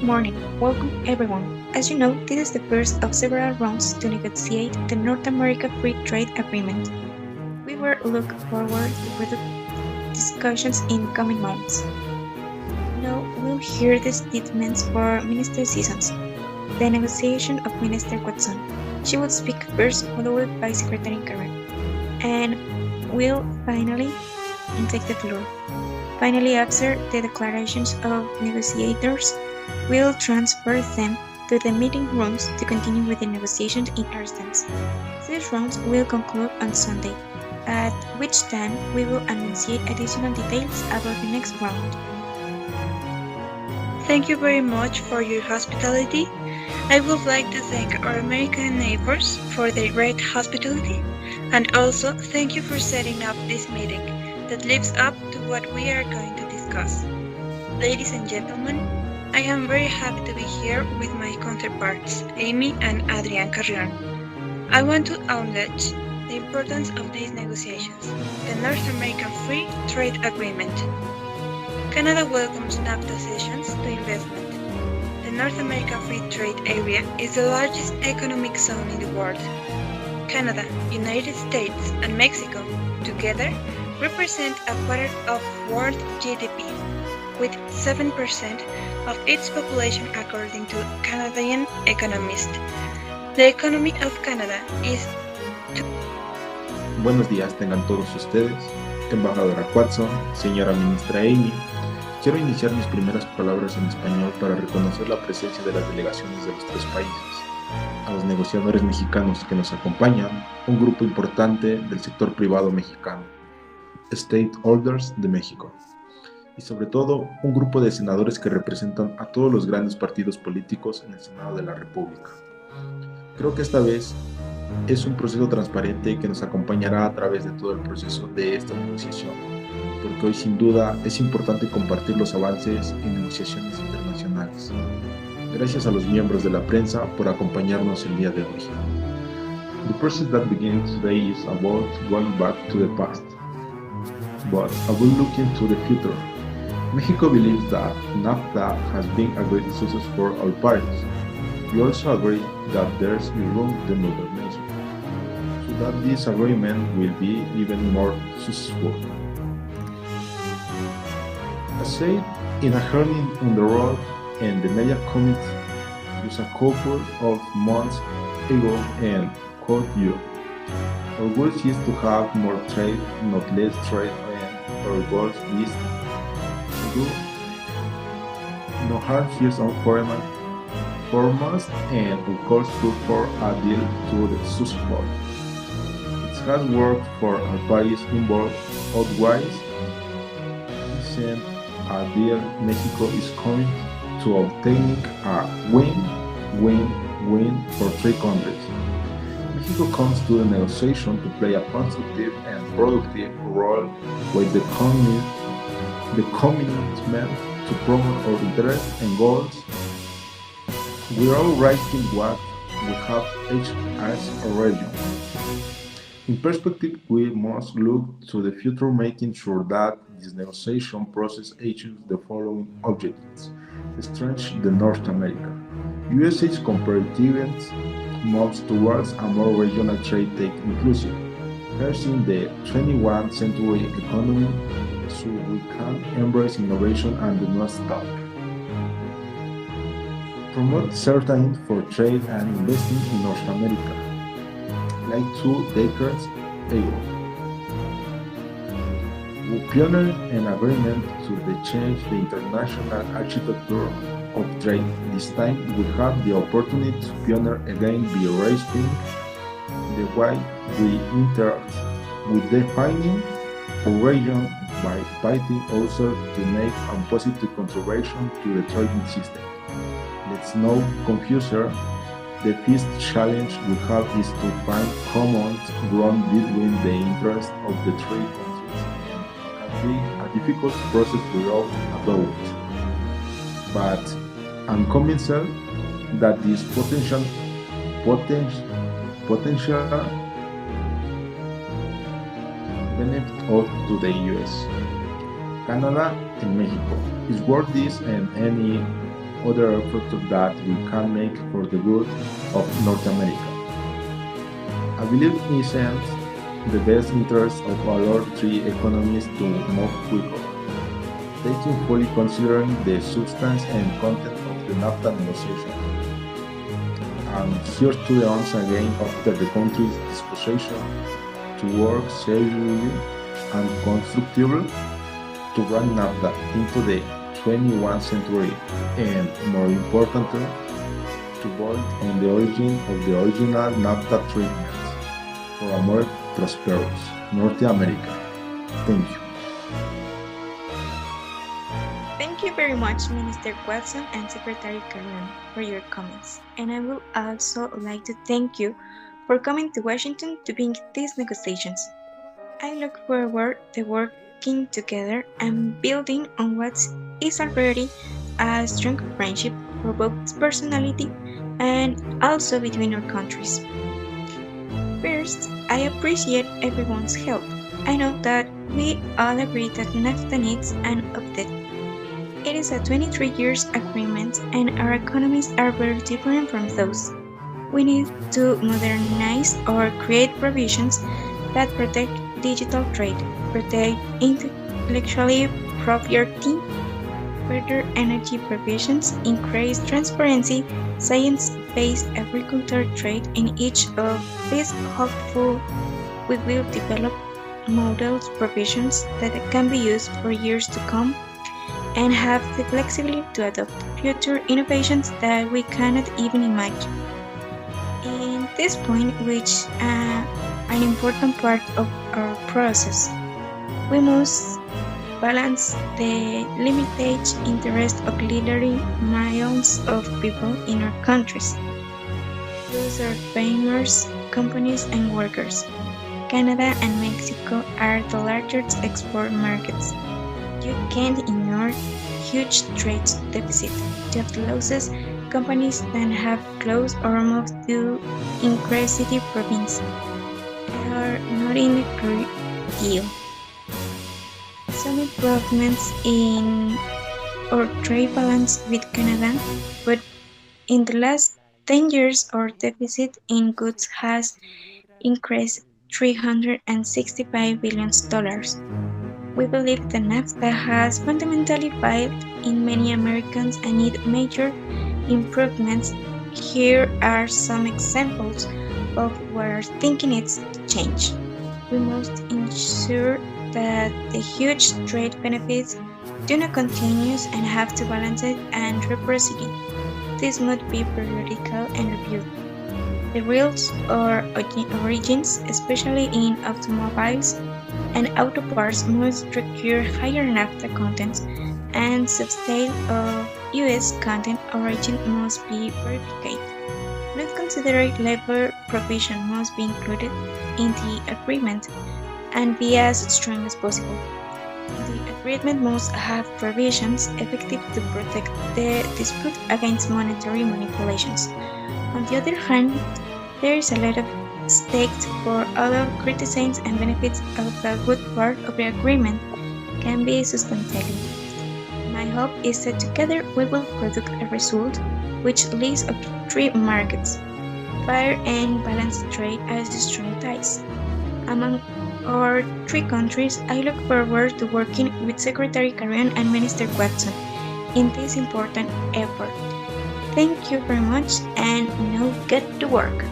Good morning. Welcome everyone. As you know, this is the first of several rounds to negotiate the North America Free Trade Agreement. We will look forward to productive discussions in coming months. Now we'll hear the statements for Minister Seasons, the negotiation of Minister Cuatzon. She will speak first, followed by Secretary Carreon, and will finally take the floor. Finally, after the declarations of negotiators, we'll transfer them to the meeting rooms to continue with the negotiations in our stands. These rounds will conclude on Sunday, at which time we will enunciate additional details about the next round. Thank you very much for your hospitality. I would like to thank our American neighbors for their great hospitality, and also thank you for setting up this meeting that lives up to what we are going to discuss. Ladies and gentlemen, I am very happy to be here with my counterparts, Amy and Adrian Carreon. I want to acknowledge the importance of these negotiations, the North American Free Trade Agreement. Canada welcomes NAFTA cessions to investment. The North American Free Trade Area is the largest economic zone in the world. Canada, United States, and Mexico together represent a quarter of world GDP, with 7% of its population according to Canadian economists. The economy of Canada is... Buenos días tengan todos ustedes, embajadora Cuatzon, señora ministra Amy. Quiero iniciar mis primeras palabras en español para reconocer la presencia de las delegaciones de los tres países, a los negociadores mexicanos que nos acompañan, un grupo importante del sector privado mexicano, Stakeholders de México, y sobre todo un grupo de senadores que representan a todos los grandes partidos políticos en el Senado de la República. Creo que esta vez es un proceso transparente que nos acompañará a través de todo el proceso de esta negociación, porque hoy sin duda es importante compartir los avances en negociaciones internacionales. Gracias a los miembros de la prensa por acompañarnos el día de hoy. The process that begins today is about going back to the past, but I will look into the future. Mexico believes that NAFTA has been a great success for all parties. We also agree that there's room for modernization, so that this agreement will be even more successful. As said in a hearing on the road, and the media committee just a couple of months ago and quote you, our goal is to have more trade, not less trade, and our goal is to do no harm here on foremost and of course look for a deal to the successful. It has worked for our parties involved, otherwise isn't a deal Mexico is coming to obtaining a win-win-win for three countries. Mexico comes to the negotiation to play a constructive and productive role with the commitment to promote our interests and goals. We are all writing what we have each as a region. In perspective, we must look to the future, making sure that this negotiation process achieves the following objectives: strengthen the North America. USA's competitiveness moves towards a more regional trade tech inclusive, harnessing the 21st century economy so we can embrace innovation and do not stop. Promote certainty for trade and investing in North America, like 2 decades ago. We pioneered an agreement to change the international architecture of trade. This time we have the opportunity to pioneer again by raising the way we interact with defining a region by inviting ourselves to make a positive contribution to the trading system. Let's not confuse her. The first challenge we have is to find common ground between the interests of the three countries. It can be a difficult process without a doubt, but I'm convinced that this potential benefit of to the US, Canada, and Mexico is worth this and any other efforts that we can make for the good of North America. I believe it is in the best interest of all our three economies to move quicker, taking fully considering the substance and content of the NAFTA negotiation. And here's to the once again after the country's disposition to work seriously and constructively to bring NAFTA into the 21st century and, more importantly, to build on the origin of the original NAFTA treatments for a more prosperous North America. Thank you. Thank you very much, Minister Cuatzon and Secretary Carreon, for your comments. And I would also like to thank you for coming to Washington to begin these negotiations. I look forward to working together and building on what is already a strong friendship for both personality and also between our countries. First, I appreciate everyone's help. I know that we all agree that NAFTA needs an update. It is a 23 years agreement and our economies are very different from those. We need to modernize or create provisions that protect digital trade, protect intellectual property, further energy provisions, increase transparency, science-based agriculture trade in each of these. Hopeful we will develop models provisions that can be used for years to come and have the flexibility to adopt future innovations that we cannot even imagine. In this point, which an important part of our process, we must balance the limited interest of literally millions of people in our countries. Those are farmers, companies, and workers. Canada and Mexico are the largest export markets. You can't ignore huge trade deficit, job losses, companies that have closed or moved to inquisitive province are not in a great deal. Some improvements in our trade balance with Canada, but in the last 10 years our deficit in goods has increased $365 billion. We believe that NAFTA has fundamentally failed in many Americans and need major improvements. Here are some examples of where our thinking needs to change. We must ensure that the huge trade benefits do not continue and have to balance it and reciprocity. This must be periodical and reviewed. The rules or origins, especially in automobiles and auto parts, must require higher NAFTA content, and subsale of US content origin must be verified. Not considered labor provision must be included in the agreement and be as strong as possible. The agreement must have provisions effective to protect the dispute against monetary manipulations. On the other hand, there is a lot of stakes for other criticisms and benefits of a good part of the agreement can be sustainable. My hope is that together we will produce a result which leads up to three markets, fair and balanced trade as strong ties. Among our three countries, I look forward to working with Secretary Carreon and Minister Cuatzon in this important effort. Thank you very much and now get to work.